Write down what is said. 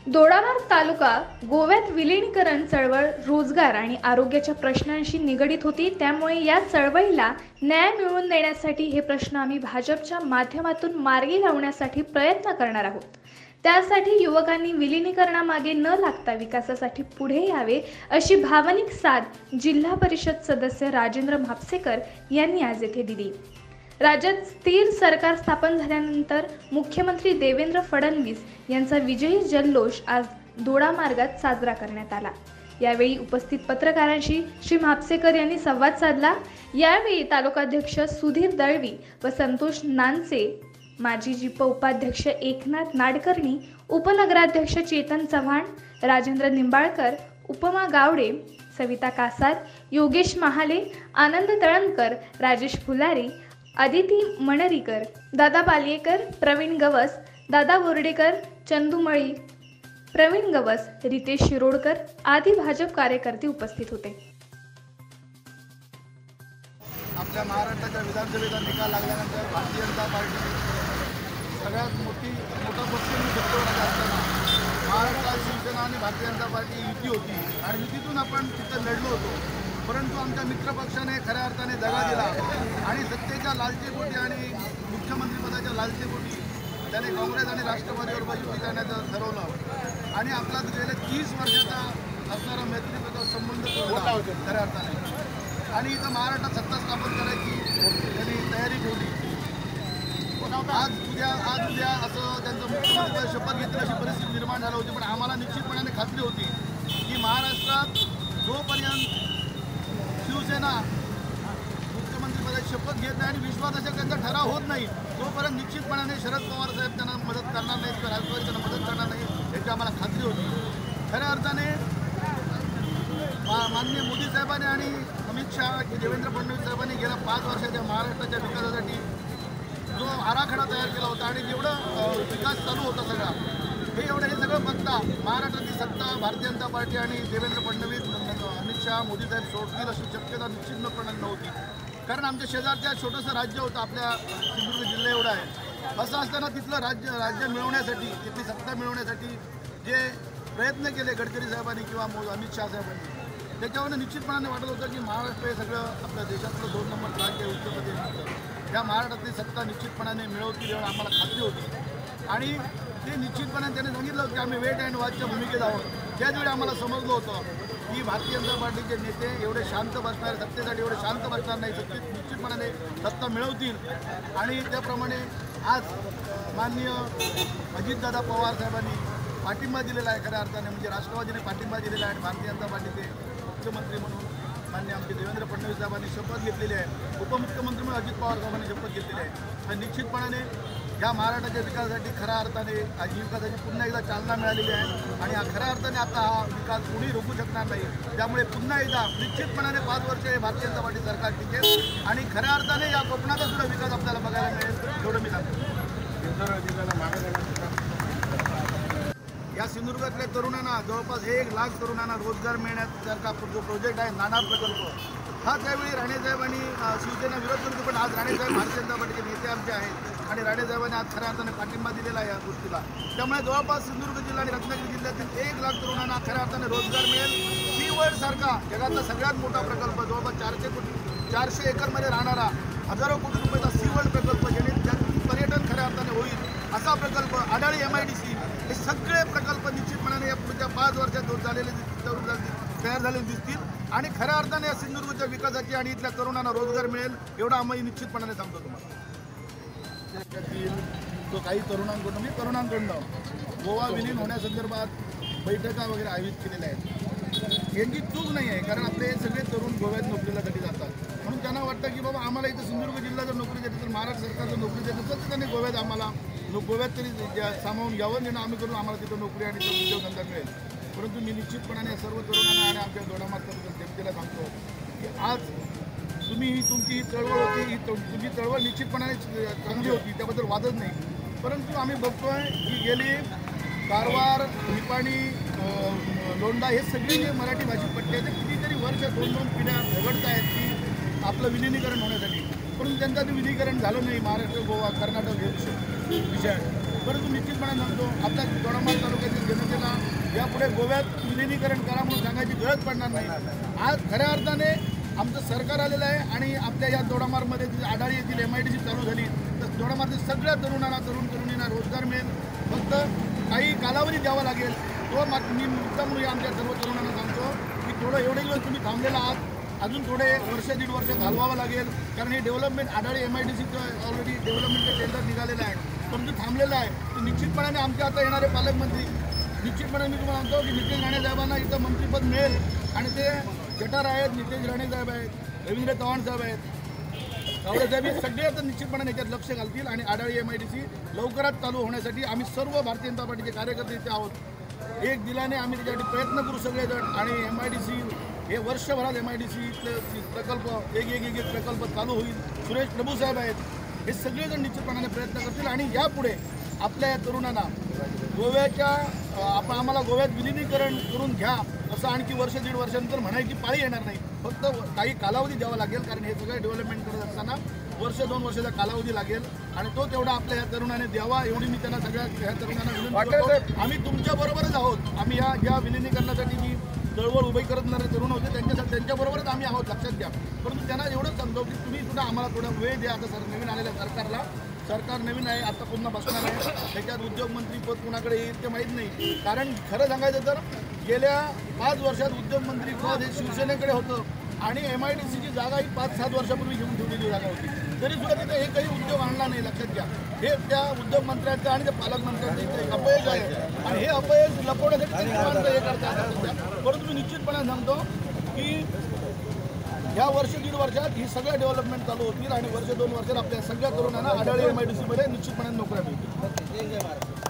दोडामार्ग तालुका गोव्यात विलीनीकरण चळवळ रोजगार आणि आरोग्याच्या प्रश्नांशी निगडीत होती। त्यामुळे या चळवळीला न्याय मिळवून देण्यासाठी हे प्रश्न आम्ही भाजपच्या माध्यमातून मार्गी लावण्यासाठी प्रयत्न करणार आहोत। त्यासाठी युवकांनी विलीनीकरणामागे न लागता विकासासाठी पुढे यावे अशी भावनिक साथ जिल्हा परिषद सदस्य राजेंद्र म्हापसेकर यांनी आज येथे दिली। राज्यात स्थिर सरकार स्थापन झाल्यानंतर मुख्यमंत्री देवेंद्र फडणवीस यांचा विजयी जल्लोष आज दोडामार्गात साजरा करण्यात आला। यावेळी उपस्थित पत्रकारांशी श्री म्हापसेकर यांनी संवाद साधला। यावेळी तालुकाध्यक्ष सुधीर दळवी व संतोष नानसे, माजी जिप उपाध्यक्ष एकनाथ नाडकर्णी, उपनगराध्यक्ष चेतन चव्हाण, राजेंद्र निंबाळकर, उपमा गावडे, सविता कासार, योगेश महाले, आनंद तळणकर, राजेश फुलारी, आदिती मणरीकर, दादा बालियेकर, प्रवीण गवस, दादा बोर्डेकर, चंदुमळी, प्रवीण गवस, रितेश शिरोडकर आदी भाजप कार्यकर्ते उपस्थित होते। आपल्या महाराष्ट्राच्या विधानसभेचा निकाल लागल्यानंतर भारतीय जनता पार्टी सगळ्यात मोठा पक्ष असताना महाराष्ट्रात शिवसेना आणि भारतीय जनता पार्टी युती होती आणि युतीतून आपण तिथं लढलो होतो। परंतु आमच्या मित्रपक्षाने खऱ्या अर्थाने दगा दिला आणि सत्तेच्या लालचेपोटी आणि मुख्यमंत्रीपदाच्या लालचेपोटी त्याने काँग्रेस आणि राष्ट्रवादीवर युती करण्याचं ठरवलं आणि आपला गेल्या 30 वर्षाचा असणारा मैत्रीपूर्ण संबंध तोडला खऱ्या अर्थाने आणि इथं महाराष्ट्रात सत्ता स्थापन करायची त्यांनी तयारी ठेवली। आज उद्या असं त्यांचं मुख्यमंत्री शपथ घेतली अशी परिस्थिती निर्माण झाली होती। पण आम्हाला निश्चितपणाने खात्री होती की महाराष्ट्रात जोपर्यंत शिवसेना मुख्यमंत्रीपदाची शपथ घेत नाही आणि विश्वासाचा त्यांचा ठराव होत नाही तोपर्यंत निश्चितपणाने शरद पवार साहेब त्यांना मदत करणार नाहीत किंवा राष्ट्रवादी त्यांना मदत करणार नाही याची आम्हाला खात्री होती। खऱ्या अर्थाने माननीय मोदी साहेबांनी आणि अमित शहा देवेंद्र फडणवीस साहेबांनी गेल्या 5 वर्षाच्या महाराष्ट्राच्या विकासासाठी जो आराखडा तयार केला होता आणि जेवढं विकास चालू होता सगळा हे सगळं बघता महाराष्ट्राची सत्ता भारतीय जनता पार्टी आणि देवेंद्र फडणवीस, अमित शहा, मोदी साहेब सोडतील अशी शक्यता निश्चितपणे नव्हती। कारण आमच्या शेजारच्या छोटंसं राज्य होतं, आपल्या सिंधुदुर्ग जिल्हा एवढा आहे। असं असताना तिथलं राज्य मिळवण्यासाठी, तिथली सत्ता मिळवण्यासाठी जे प्रयत्न केले गडकरी साहेबांनी किंवा अमित शहा साहेबांनी, त्याच्यावरून निश्चितपणाने वाटत होतं की महाराष्ट्र हे सगळं आपल्या देशातलं 2 नंबर राज्य उत्तर प्रदेश या महाराष्ट्रातली सत्ता निश्चितपणाने मिळवतील यावर आम्हाला खात्री होती आणि ते निश्चितपणे त्याने सांगितलं की आम्ही वेट अँड वॉचच्या भूमिकेत आहोत। त्याचवेळी आम्हाला समजलं होतं की भारतीय जनता पार्टीचे नेते एवढे शांत बसणार, सत्तेसाठी एवढे शांत बसणार नाही, निश्चितपणाने सत्ता मिळवतील आणि त्याप्रमाणे आज माननीय अजितदादा पवार साहेबांनी पाठिंबा दिलेला आहे। खऱ्या अर्थाने म्हणजे राष्ट्रवादीने पाठिंबा दिलेला आहे। भारतीय जनता पार्टीचे मुख्यमंत्री म्हणून माननीय आमचे देवेंद्र फडणवीस साहेबांनी शपथ घेतलेली आहे, उपमुख्यमंत्री म्हणून अजित पवार साहेबांनी शपथ घेतलेली आहे आणि निश्चितपणाने या महाराष्ट्राच्या विकासासाठी खऱ्या अर्थाने आज विकासाची पुन्हा एकदा चालना मिळालेली आहे आणि खऱ्या अर्थाने आता हा विकास कोणी रोखू शकणार नाही। त्यामुळे पुन्हा एकदा निश्चितपणाने 5 वर्ष हे भारतीय जनता पार्टी सरकार टिकेल आणि खऱ्या अर्थाने या कोकणाचा सुद्धा विकास आपल्याला बघायला मिळेल एवढं मी सांगतो। या सिंधुदुर्गातल्या तरुणांना जवळपास 1 लाख तरुणांना रोजगार मिळण्यासारखा जो प्रोजेक्ट आहे नाणार प्रकल्प, हा त्यावेळी राणेसाहेब आणि शिवसेना विरोध करतो, पण आज राणेसाहेब भारतीय जनता पार्टीचे नेते आमचे आहेत आणि राणेसाहेबांनी आज खऱ्या अर्थाने पाठिंबा दिलेला आहे या गोष्टीला। त्यामुळे जवळपास सिंधुदुर्ग जिल्हा आणि रत्नागिरी जिल्ह्यातील 1 लाख तरुणांना खऱ्या अर्थाने रोजगार मिळेल। सी वर्ल्ड सारखा जगातला सगळ्यात मोठा प्रकल्प, जवळपास 400 एकरमध्ये राहणारा हजारो कोटी रुपयाचा सी वर्ल्ड प्रकल्प, ज्याने पर्यटन खऱ्या अर्थाने होईल असा प्रकल्प, आडाळी MIDC, हे सगळे प्रकल्प निश्चितपणे या पुढच्या 5 वर्षात तयार झालेले दिसतील आणि खऱ्या अर्थाने या सिंधुदुर्गच्या विकासाची आणि इथल्या तरुणांना रोजगार मिळेल एवढं आम्ही निश्चितपणाने सांगतो तुम्हाला। तो काही तरुणांकडून गोवा विलीन होण्यासंदर्भात बैठका वगैरे आयोजित केलेल्या आहेत। यांची चूक नाही आहे, कारण आपले सगळे तरुण गोव्यात नोकरीसाठी जातात म्हणून त्यांना वाटतं की बाबा आम्हाला इथं सिंधुदुर्ग जिल्हा जर नोकरी देते तर महाराष्ट्र सरकार जर नोकरी देते तर त्यांनी गोव्यात आम्हाला गोव्यात तरी सामावून घ्यावं, देणं आम्ही करून आम्हाला तिथं नोकरी आणि उद्योगधंदा मिळेल। परंतु मी निश्चितपणाने सर्व तरुणांना आणि आमच्या दोडामार्ग जनतेला सांगतो की आज तुम्ही तुमची चळवळ होती, ही तुमची चळवळ निश्चितपणाने चांगली होती, त्याबद्दल वादच नाही। परंतु आम्ही बघतोय की गेली कारवार, निपाणी, लोंढा हे सगळे जे मराठी भाषिक पट्टे आहेत कितीतरी वर्ष 2-2 पिढ्या झगडत आहेत की आपलं विलिनीकरण होण्यासाठी, परंतु त्यांचं ते विलीनीकरण झालं नाही। महाराष्ट्र, गोवा, कर्नाटक हे विषय परंतु निश्चितपणे सांगतो आपल्या दोडामार्ग तालुक्यातील जनतेला यापुढे गोव्यात विलिनीकरण करा म्हणून सांगायची गरज पडणार नाही. आज खऱ्या अर्थाने आमचं सरकार आलेलं आहे आणि आपल्या या दोडामार्गमध्ये जी आढाळी येथील MIDC चालू झाली तर दोडामार्गतील सगळ्या तरुणींना रोजगार मिळेल. फक्त काही कालावधी द्यावा लागेल. तो मी मुद्दा म्हणून आमच्या सर्व तरुणांना सांगतो की थोडं एवढे दिवस तुम्ही थांबलेला आहात, अजून थोडे वर्ष दीड वर्ष घालवावं लागेल. कारण हे डेव्हलपमेंट आढाळी MIDCचं ऑलरेडी डेव्हलपमेंटचं टेंडर निघालेलं आहे, परंतु थांबलेलं आहे. तर निश्चितपणाने आमचे आता येणारे पालकमंत्री निश्चितपणे मी तुम्हाला म्हणतो की नितेश राणे साहेबांना इथं मंत्रिपद मिळेल आणि ते गटार आहेत, नितेश राणे साहेब आहेत, रवींद्र चव्हाण साहेब आहेत, तावडे साहेब, हे सगळे आता निश्चितपणे याच्यात लक्ष घालतील आणि आढाळी MIDC लवकरात चालू होण्यासाठी आम्ही सर्व भारतीय जनता पार्टीचे कार्यकर्ते इथे आहोत. एक दिलाने आम्ही त्याच्यासाठी प्रयत्न करू सगळेजण आणि MIDC हे वर्षभरात MIDC प्रकल्प एक प्रकल्प चालू होईल. सुरेश प्रभू साहेब आहेत, हे सगळेजण निश्चितपणाने प्रयत्न करतील आणि यापुढे आपल्या या तरुणांना गोव्याच्या आम्हाला गोव्यात विलिनीकरण करून घ्या असं आणखी वर्ष दीड वर्षानंतर म्हणायची पाळी येणार नाही. फक्त काही कालावधी द्यावा लागेल, कारण हे सगळं डेव्हलपमेंट करत असताना वर्ष दोन वर्षाचा कालावधी लागेल आणि तो तेवढा आपल्या या तरुणाने द्यावा एवढी मी त्यांना सगळ्या ह्या तरुणांना विनंती करतो. आम्ही तुमच्याबरोबरच आहोत. आम्ही या विलिनीकरणासाठी जी चळवळ उभी करणारे तरुण होते त्यांच्याबरोबरच आम्ही आहोत, लक्षात घ्या. परंतु त्यांना एवढंच सांगतो की तुम्ही सुद्धा आम्हाला थोडा वेळ द्या. आता नवीन आलेल्या सरकार नवीन आहे, आता पुन्हा बसणार आहे, त्याच्यात उद्योगमंत्री पद कुणाकडे येईल ते माहीत नाही. कारण खरं सांगायचं तर गेल्या 5 वर्षात उद्योगमंत्री पद हे शिवसेनेकडे होतं आणि MIDCची जागा ही 5-7 वर्षापूर्वी घेऊन ठेवलेली जागा होती. तरीसुद्धा तिथे हे काही उद्योग आणला नाही, लक्षात घ्या. हे त्या उद्योगमंत्र्यांचं आणि त्या पालकमंत्र्यांचं इथे अपयश आहे आणि हे अपयश लपवण्यासाठी ते निवांत हे करतात. परंतु मी निश्चितपणे सांगतो की या वर्ष दीड वर्षात ही सगळ्या डेव्हलपमेंट चालू होतील आणि वर्ष दोन वर्षात आपल्या सगळ्या तरुणांना आढाळी MIDC मध्ये निश्चितपणे नोकऱ्या मिळतील.